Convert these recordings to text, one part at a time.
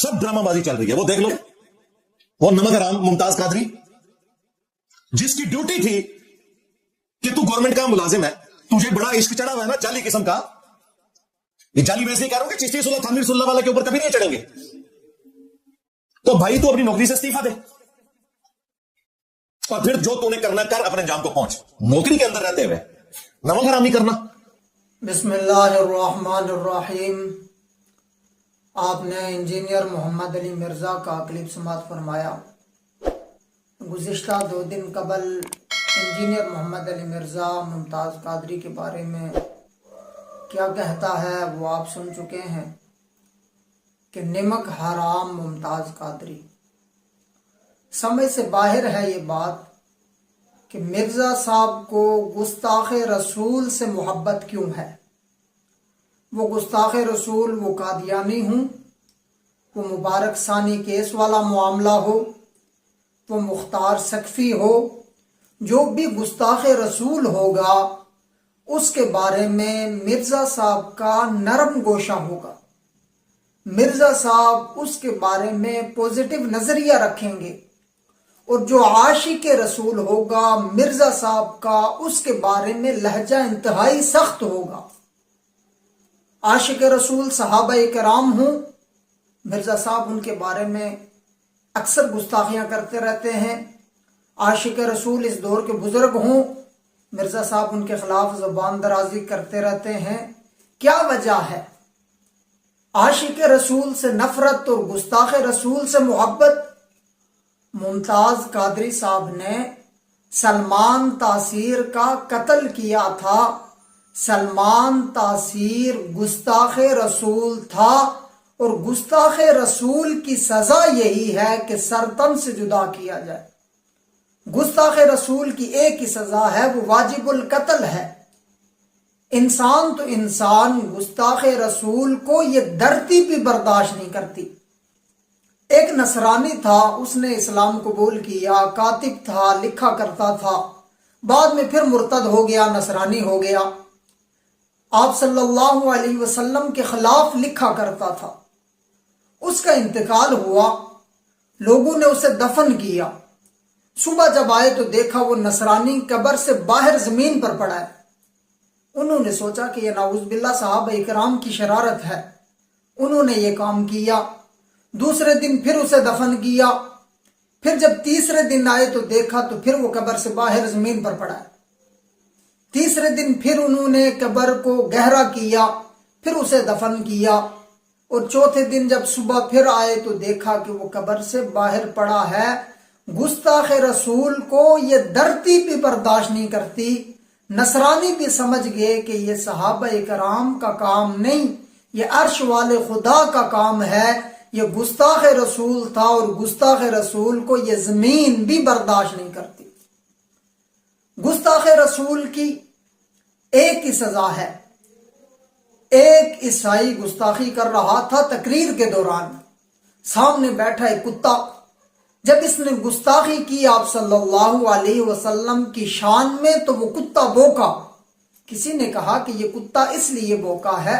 سب drama بازی چل رہی ہے. وہ دیکھ لو, وہ نمک حرام ممتاز قادری جس کی ڈیوٹی تھی کہ تو گورنمنٹ کا ملازم ہے, تجھے بڑا عشق چڑھا ہوا ہے نا جعلی قسم کا. یہ جعلی ویسے ہی کہہ رہا ہوں کہ چشتی صلح تھانوی صلح والا کے اوپر کبھی نہیں چڑھیں گے. تو بھائی تو اپنی نوکری سے استعفیٰ دے اور پھر جو تو نے کرنا کر, اپنے انجام کو پہنچ. نوکری کے اندر رہتے ہوئے نمک حرام نہیں کرنا. بسم اللہ الرحمن الرحیم. آپ نے انجینئر محمد علی مرزا کا کلپ سماعت فرمایا. گزشتہ 2 دن قبل انجینئر محمد علی مرزا ممتاز قادری کے بارے میں کیا کہتا ہے وہ آپ سن چکے ہیں کہ نمک حرام ممتاز قادری. سمجھ سے باہر ہے یہ بات کہ مرزا صاحب کو گستاخ رسول سے محبت کیوں ہے. وہ گستاخ رسول وہ قادیانی ہوں, وہ مبارک ثانی کیس والا معاملہ ہو, وہ مختار سقفی ہو, جو بھی گستاخ رسول ہوگا اس کے بارے میں مرزا صاحب کا نرم گوشہ ہوگا. مرزا صاحب اس کے بارے میں پوزیٹو نظریہ رکھیں گے, اور جو عاشق رسول ہوگا مرزا صاحب کا اس کے بارے میں لہجہ انتہائی سخت ہوگا. عاشق رسول صحابہ کرام ہوں, مرزا صاحب ان کے بارے میں اکثر گستاخیاں کرتے رہتے ہیں. عاشق رسول اس دور کے بزرگ ہوں, مرزا صاحب ان کے خلاف زبان درازی کرتے رہتے ہیں. کیا وجہ ہے؟ عاشق رسول سے نفرت اور گستاخ رسول سے محبت. ممتاز قادری صاحب نے سلمان تاثیر کا قتل کیا تھا. سلمان تاثیر گستاخ رسول تھا, اور گستاخ رسول کی سزا یہی ہے کہ سرتن سے جدا کیا جائے. گستاخ رسول کی ایک ہی سزا ہے, وہ واجب القتل ہے. انسان تو انسان گستاخ رسول کو یہ دھرتی بھی برداشت نہیں کرتی. ایک نصرانی تھا, اس نے اسلام قبول کیا, کاتب تھا, لکھا کرتا تھا, بعد میں پھر مرتد ہو گیا, نصرانی ہو گیا. آپ صلی اللہ علیہ وسلم کے خلاف لکھا کرتا تھا. اس کا انتقال ہوا, لوگوں نے اسے دفن کیا. صبح جب آئے تو دیکھا وہ نصرانی قبر سے باہر زمین پر پڑا ہے. انہوں نے سوچا کہ یہ نعوذ باللہ صحابہ اکرام کی شرارت ہے. انہوں نے یہ کام کیا. دوسرے دن پھر اسے دفن کیا. پھر جب تیسرے دن آئے تو دیکھا تو پھر وہ قبر سے باہر زمین پر پڑا ہے. تیسرے دن پھر انہوں نے قبر کو گہرا کیا, پھر اسے دفن کیا. اور چوتھے دن جب صبح پھر آئے تو دیکھا کہ وہ قبر سے باہر پڑا ہے. گستاخ رسول کو یہ دھرتی بھی برداشت نہیں کرتی. نصرانی بھی سمجھ گئے کہ یہ صحابہ کرام کا کام نہیں, یہ عرش والے خدا کا کام ہے. یہ گستاخ رسول تھا, اور گستاخ رسول کو یہ زمین بھی برداشت نہیں کرتی. گستاخ رسول کی ایک ہی سزا ہے. ایک عیسائی گستاخی کر رہا تھا تقریر کے دوران, سامنے بیٹھا ایک کتا. جب اس نے گستاخی کی آپ صلی اللہ علیہ وسلم کی شان میں تو وہ کتا بھوکا. کسی نے کہا کہ یہ کتا اس لیے بھوکا ہے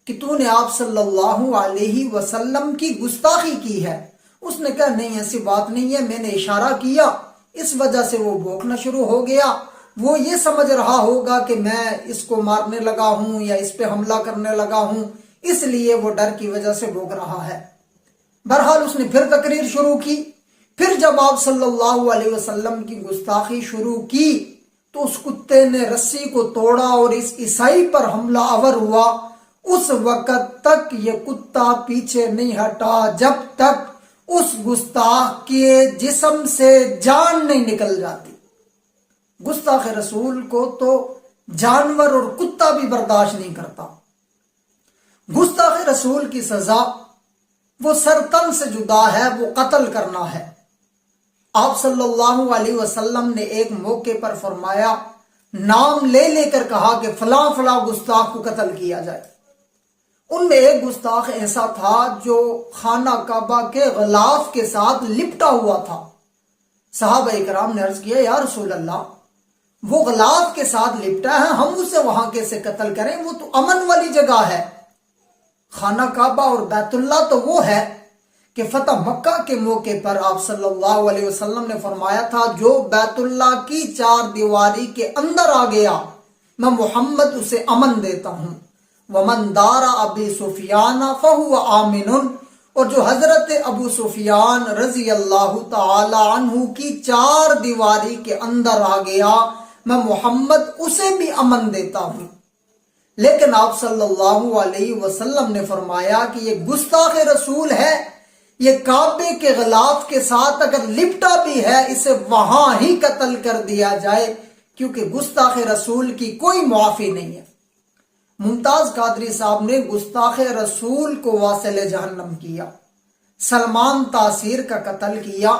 کہ تو نے آپ صلی اللہ علیہ وسلم کی گستاخی کی ہے. اس نے کہا نہیں ایسی بات نہیں ہے, میں نے اشارہ کیا, اس وجہ سے وہ بھوکنا شروع ہو گیا. وہ یہ سمجھ رہا ہوگا کہ میں اس کو مارنے لگا ہوں یا اس پہ حملہ کرنے لگا ہوں, اس لیے وہ ڈر کی وجہ سے بھوک رہا ہے. بہرحال اس نے پھر تقریر شروع کی. پھر جب آپ صلی اللہ علیہ وسلم کی گستاخی شروع کی تو اس کتے نے رسی کو توڑا اور اس عیسائی پر حملہ آور ہوا. اس وقت تک یہ کتا پیچھے نہیں ہٹا جب تک اس گستاخ کے جسم سے جان نہیں نکل جاتی. گستاخ رسول کو تو جانور اور کتا بھی برداشت نہیں کرتا. گستاخ رسول کی سزا وہ سرتن سے جدا ہے, وہ قتل کرنا ہے. آپ صلی اللہ علیہ وسلم نے ایک موقع پر فرمایا, نام لے لے کر کہا کہ فلاں فلاں گستاخ کو قتل کیا جائے. ان میں ایک گستاخ ایسا تھا جو خانہ کعبہ کے غلاف کے ساتھ لپٹا ہوا تھا. صحابہ کرام نے عرض کیا یا رسول اللہ, وہ غلاف کے ساتھ لپٹا ہے, ہم اسے وہاں کیسے قتل کریں, وہ تو امن والی جگہ ہے. خانہ کعبہ اور بیت اللہ تو وہ ہے کہ فتح مکہ کے موقع پر آپ صلی اللہ علیہ وسلم نے فرمایا تھا جو بیت اللہ کی 4 دیواری کے اندر آ گیا میں محمد اسے امن دیتا ہوں. ومن دار ابی سفیان فہو آمن، اور جو حضرت ابو سفیان رضی اللہ تعالی عنہ کی 4 دیواری کے اندر آ گیا میں محمد اسے بھی امن دیتا ہوں. لیکن آپ صلی اللہ علیہ وسلم نے فرمایا کہ یہ گستاخ رسول ہے، یہ کعبے کے غلاف کے ساتھ اگر لپٹا بھی ہے اسے وہاں ہی قتل کر دیا جائے، کیونکہ گستاخ رسول کی کوئی معافی نہیں ہے. ممتاز قادری صاحب نے گستاخ رسول کو واصل جہنم کیا، سلمان تاثیر کا قتل کیا.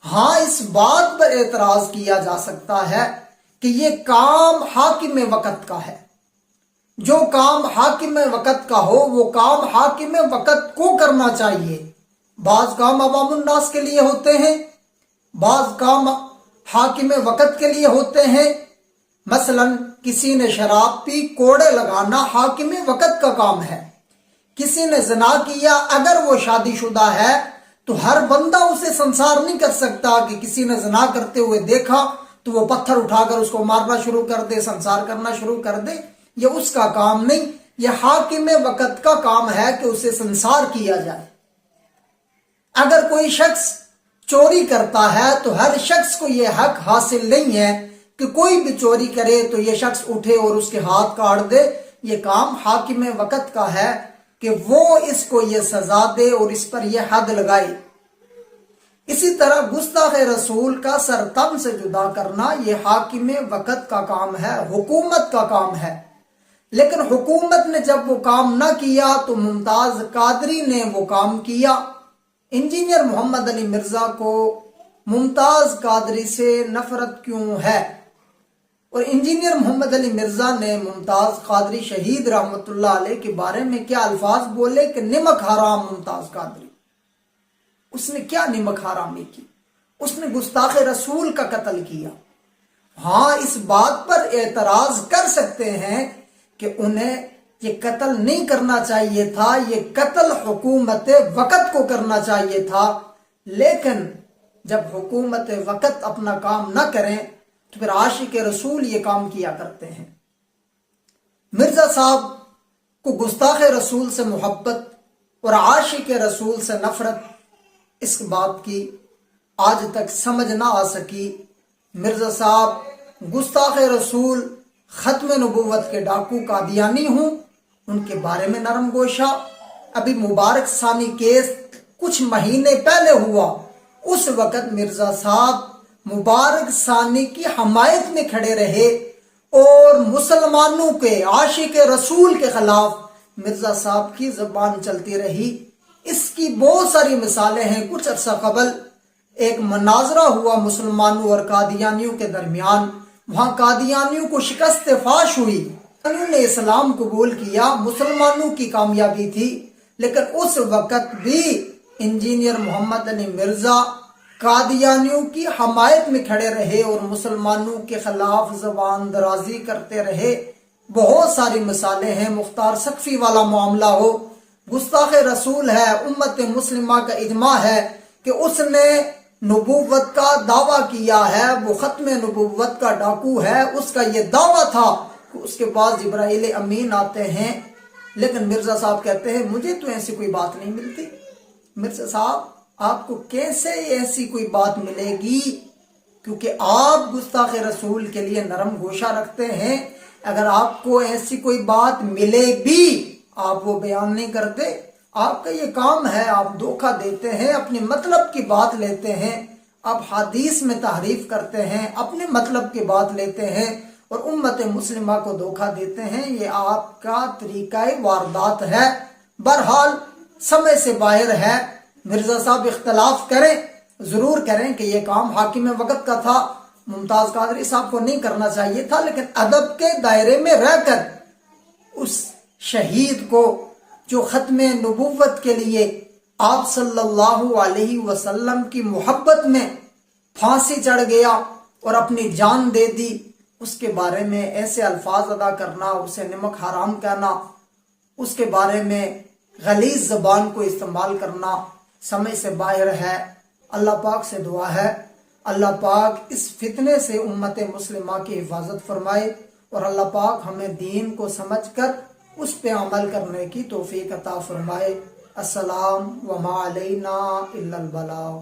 ہاں اس بات پر اعتراض کیا جا سکتا ہے کہ یہ کام حاکم وقت کا ہے. جو کام حاکم وقت کا ہو وہ کام حاکم وقت کو کرنا چاہیے. بعض کام عوام الناس کے لیے ہوتے ہیں، بعض کام حاکم وقت کے لیے ہوتے ہیں. مثلا کسی نے شراب پی، کوڑے لگانا حاکم وقت کا کام ہے. کسی نے زنا کیا، اگر وہ شادی شدہ ہے تو ہر بندہ اسے سنسار نہیں کر سکتا کہ کسی نے زنا کرتے ہوئے دیکھا تو وہ پتھر اٹھا کر اس کو مارنا شروع کر دے، سنسار کرنا شروع کر دے. یہ اس کا کام نہیں، یہ حاکم وقت کا کام ہے کہ اسے سنسار کیا جائے. اگر کوئی شخص چوری کرتا ہے تو ہر شخص کو یہ حق حاصل نہیں ہے کہ کوئی بھی چوری کرے تو یہ شخص اٹھے اور اس کے ہاتھ کاٹ دے. یہ کام حاکم وقت کا ہے کہ وہ اس کو یہ سزا دے اور اس پر یہ حد لگائے. اسی طرح گستاخ رسول کا سر تن سے جدا کرنا یہ حاکم وقت کا کام ہے، حکومت کا کام ہے. لیکن حکومت نے جب وہ کام نہ کیا تو ممتاز قادری نے وہ کام کیا. انجینئر محمد علی مرزا کو ممتاز قادری سے نفرت کیوں ہے؟ اور انجینئر محمد علی مرزا نے ممتاز قادری شہید رحمت اللہ علیہ کے بارے میں کیا الفاظ بولے کہ نمک حرام ممتاز قادری. اس نے کیا نمک حرامی کی؟ اس نے گستاخ رسول کا قتل کیا. ہاں اس بات پر اعتراض کر سکتے ہیں کہ انہیں یہ قتل نہیں کرنا چاہیے تھا، یہ قتل حکومت وقت کو کرنا چاہیے تھا. لیکن جب حکومت وقت اپنا کام نہ کریں تو پھر عاشق رسول یہ کام کیا کرتے ہیں. مرزا صاحب کو گستاخ رسول سے محبت اور عاشق رسول سے نفرت، اس بات کی آج تک سمجھ نہ آ سکی. مرزا صاحب گستاخ رسول، ختم نبوت کے ڈاکو قادیانی ہوں، ان کے بارے میں نرم گوشہ. ابھی مبارک ثانی کیس کچھ مہینے پہلے ہوا، اس وقت مرزا صاحب مبارک ثانی کی حمایت میں کھڑے رہے اور مسلمانوں کے عاشق رسول کے خلاف مرزا صاحب کی زبان چلتی رہی. اس کی بہت ساری مثالیں ہیں. کچھ عرصہ قبل ایک مناظرہ ہوا مسلمانوں اور قادیانیوں کے درمیان، وہاں قادیانیوں کو شکست فاش ہوئی. انہوں نے اسلام قبول کیا، مسلمانوں کی کامیابی تھی. لیکن اس وقت بھی انجینئر محمد علی مرزا قادیانیوں کی حمایت میں کھڑے رہے اور مسلمانوں کے خلاف زبان درازی کرتے رہے. بہت ساری مثالیں ہیں. مختار سقفی والا معاملہ ہو، گستاخ رسول ہے. امت مسلمہ کا اجماع ہے کہ اس نے نبوت کا دعویٰ کیا ہے، وہ ختم نبوت کا ڈاکو ہے. اس کا یہ دعویٰ تھا کہ اس کے بعد جبرائیل امین آتے ہیں. لیکن مرزا صاحب کہتے ہیں مجھے تو ایسی کوئی بات نہیں ملتی. مرزا صاحب آپ کو کیسے ایسی کوئی بات ملے گی؟ کیونکہ آپ گستاخ رسول کے لیے نرم گوشہ رکھتے ہیں. اگر آپ کو ایسی کوئی بات ملے بھی آپ وہ بیان نہیں کرتے. آپ کا یہ کام ہے، آپ دھوکہ دیتے ہیں، اپنے مطلب کی بات لیتے ہیں. آپ حدیث میں تحریف کرتے ہیں، اپنے مطلب کی بات لیتے ہیں اور امت مسلمہ کو دھوکہ دیتے ہیں. یہ آپ کا طریقہ واردات ہے. بہرحال سمے سے باہر ہے. مرزا صاحب اختلاف کریں، ضرور کریں کہ یہ کام حاکم وقت کا تھا، ممتاز قادری صاحب کو نہیں کرنا چاہیے تھا. لیکن ادب کے دائرے میں رہ کر اس شہید کو جو ختم نبوت کے لیے آپ صلی اللہ علیہ وسلم کی محبت میں پھانسی چڑھ گیا اور اپنی جان دے دی، اس کے بارے میں ایسے الفاظ ادا کرنا، اسے نمک حرام کہنا، اس کے بارے میں غلیظ زبان کو استعمال کرنا، سمجھ سے باہر ہے۔ اللہ پاک سے دعا ہے اللہ پاک اس فتنے سے امت مسلمہ کی حفاظت فرمائے، اور اللہ پاک ہمیں دین کو سمجھ کر اس پہ عمل کرنے کی توفیق عطا فرمائے۔ السلام وما علینا الا البلاغ۔